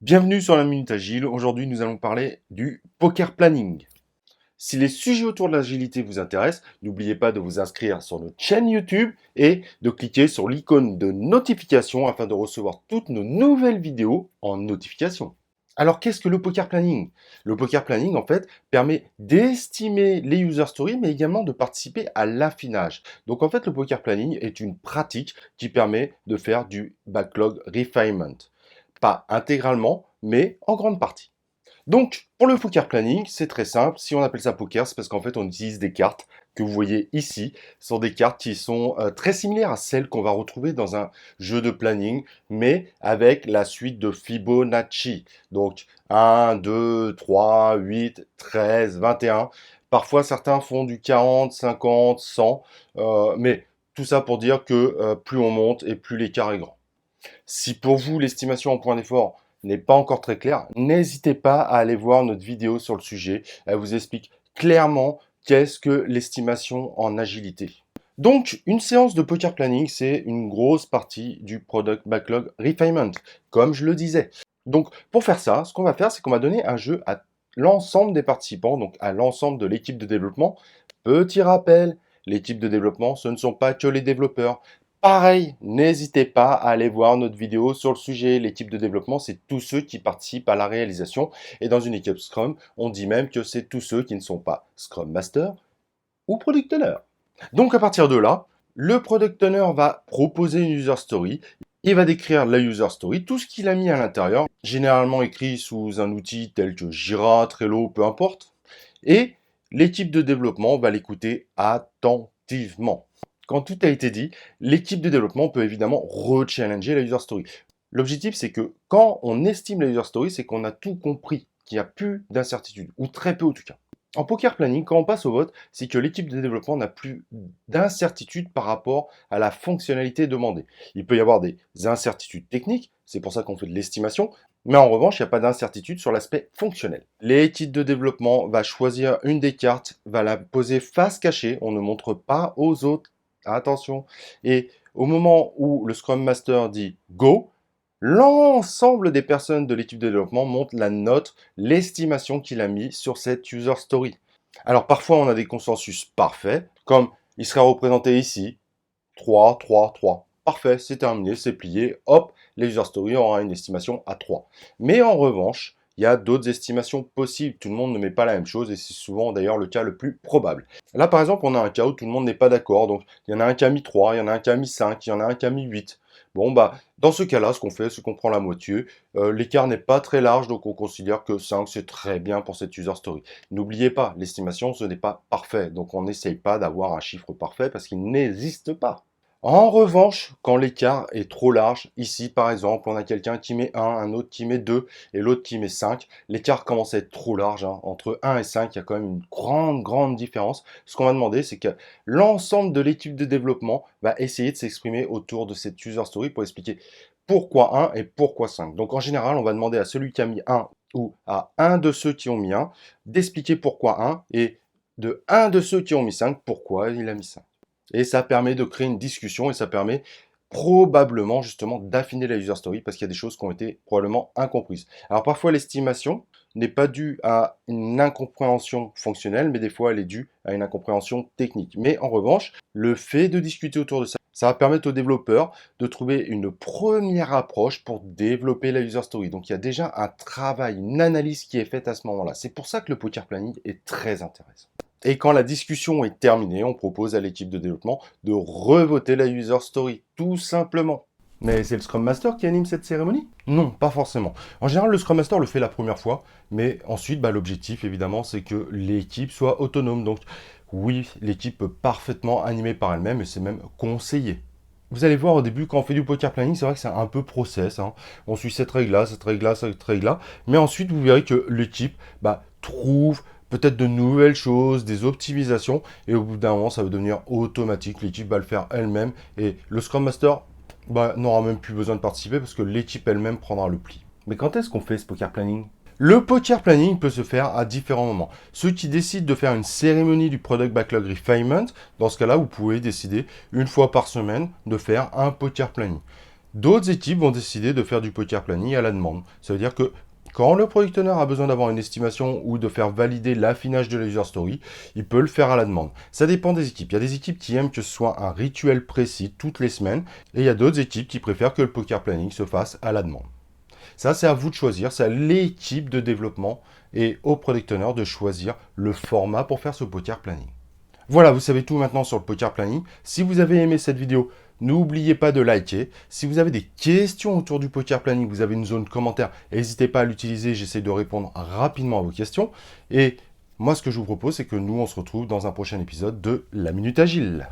Bienvenue sur la Minute Agile. Aujourd'hui, nous allons parler du poker planning. Si les sujets autour de l'agilité vous intéressent, n'oubliez pas de vous inscrire sur notre chaîne YouTube et de cliquer sur l'icône de notification afin de recevoir toutes nos nouvelles vidéos en notification. Alors, qu'est-ce que le poker planning? Le poker planning, en fait, permet d'estimer les user stories, mais également de participer à l'affinage. Donc, en fait, le poker planning est une pratique qui permet de faire du backlog refinement. Pas intégralement, mais en grande partie. Donc, pour le poker planning, c'est très simple. Si on appelle ça poker, c'est parce qu'en fait, on utilise des cartes que vous voyez ici. Ce sont des cartes qui sont très similaires à celles qu'on va retrouver dans un jeu de planning, mais avec la suite de Fibonacci. Donc, 1, 2, 3, 8, 13, 21. Parfois, certains font du 40, 50, 100. Mais tout ça pour dire que plus on monte et plus l'écart est grand. Si pour vous, l'estimation en point d'effort n'est pas encore très claire, n'hésitez pas à aller voir notre vidéo sur le sujet. Elle vous explique clairement qu'est-ce que l'estimation en agilité. Donc, une séance de poker planning, c'est une grosse partie du product backlog refinement, comme je le disais. Donc, pour faire ça, ce qu'on va faire, c'est qu'on va donner un jeu à l'ensemble des participants, donc à l'ensemble de l'équipe de développement. Petit rappel, l'équipe de développement, ce ne sont pas que les développeurs. Pareil, n'hésitez pas à aller voir notre vidéo sur le sujet. L'équipe de développement, c'est tous ceux qui participent à la réalisation. Et dans une équipe Scrum, on dit même que c'est tous ceux qui ne sont pas Scrum Master ou Product Owner. Donc à partir de là, le Product Owner va proposer une user story. Il va décrire la user story, tout ce qu'il a mis à l'intérieur, généralement écrit sous un outil tel que Jira, Trello, peu importe. Et l'équipe de développement va l'écouter attentivement. Quand tout a été dit, l'équipe de développement peut évidemment re-challenger la user story. L'objectif, c'est que quand on estime la user story, c'est qu'on a tout compris, qu'il n'y a plus d'incertitude, ou très peu en tout cas. En poker planning, quand on passe au vote, c'est que l'équipe de développement n'a plus d'incertitude par rapport à la fonctionnalité demandée. Il peut y avoir des incertitudes techniques, c'est pour ça qu'on fait de l'estimation, mais en revanche, il n'y a pas d'incertitude sur l'aspect fonctionnel. L'équipe de développement va choisir une des cartes, va la poser face cachée, on ne montre pas aux autres. Attention. Et au moment où le Scrum Master dit Go, l'ensemble des personnes de l'équipe de développement montent la note, l'estimation qu'il a mis sur cette user story. Alors parfois on a des consensus parfaits, comme il sera représenté ici, 3, 3, 3. Parfait, c'est terminé, c'est plié, hop, les user story aura une estimation à 3. Mais en revanche, il y a d'autres estimations possibles. Tout le monde ne met pas la même chose et c'est souvent d'ailleurs le cas le plus probable. Là, par exemple, on a un cas où tout le monde n'est pas d'accord. Donc, il y en a un qui a mis 3, il y en a un qui a mis 5, il y en a un qui a mis 8. Bon, bah, dans ce cas-là, ce qu'on fait, c'est qu'on prend la moitié. L'écart n'est pas très large, donc on considère que 5, c'est très bien pour cette user story. N'oubliez pas, l'estimation, ce n'est pas parfait. Donc, on n'essaye pas d'avoir un chiffre parfait parce qu'il n'existe pas. En revanche, quand l'écart est trop large, ici par exemple, on a quelqu'un qui met 1, un autre qui met 2 et l'autre qui met 5, l'écart commence à être trop large. Entre 1 et 5, il y a quand même une grande différence. Ce qu'on va demander, c'est que l'ensemble de l'équipe de développement va essayer de s'exprimer autour de cette user story pour expliquer pourquoi 1 et pourquoi 5. Donc en général, on va demander à celui qui a mis 1 ou à un de ceux qui ont mis 1 d'expliquer pourquoi 1 et de un de ceux qui ont mis 5 pourquoi il a mis 5. Et ça permet de créer une discussion et ça permet probablement justement d'affiner la user story parce qu'il y a des choses qui ont été probablement incomprises. Alors parfois l'estimation n'est pas due à une incompréhension fonctionnelle, mais des fois elle est due à une incompréhension technique. Mais en revanche, le fait de discuter autour de ça, ça va permettre aux développeurs de trouver une première approche pour développer la user story. Donc il y a déjà un travail, une analyse qui est faite à ce moment-là. C'est pour ça que le poker planning est très intéressant. Et quand la discussion est terminée, on propose à l'équipe de développement de revoter la user story, tout simplement. Mais c'est le Scrum Master qui anime cette cérémonie? Non, pas forcément. En général, le Scrum Master le fait la première fois, mais ensuite, l'objectif, évidemment, c'est que l'équipe soit autonome. Donc, oui, l'équipe peut parfaitement animer par elle-même, et c'est même conseillé. Vous allez voir au début, quand on fait du poker planning, c'est vrai que c'est un peu process. On suit cette règle-là, cette règle-là, cette règle-là. Mais ensuite, vous verrez que l'équipe trouve peut-être de nouvelles choses, des optimisations, et au bout d'un moment, ça va devenir automatique. L'équipe va le faire elle-même, et le Scrum Master n'aura même plus besoin de participer parce que l'équipe elle-même prendra le pli. Mais quand est-ce qu'on fait ce poker planning? Le poker planning peut se faire à différents moments. Ceux qui décident de faire une cérémonie du Product Backlog Refinement, dans ce cas-là, vous pouvez décider une fois par semaine de faire un poker planning. D'autres équipes vont décider de faire du poker planning à la demande. Ça veut dire que quand le product owner a besoin d'avoir une estimation ou de faire valider l'affinage de la user story, il peut le faire à la demande. Ça dépend des équipes. Il y a des équipes qui aiment que ce soit un rituel précis toutes les semaines, et il y a d'autres équipes qui préfèrent que le poker planning se fasse à la demande. Ça, c'est à vous de choisir, c'est à l'équipe de développement et au product owner de choisir le format pour faire ce poker planning. Voilà, vous savez tout maintenant sur le poker planning. Si vous avez aimé cette vidéo, n'oubliez pas de liker. Si vous avez des questions autour du poker planning, vous avez une zone commentaire, n'hésitez pas à l'utiliser, j'essaie de répondre rapidement à vos questions. Et moi, ce que je vous propose, c'est que nous, on se retrouve dans un prochain épisode de La Minute Agile.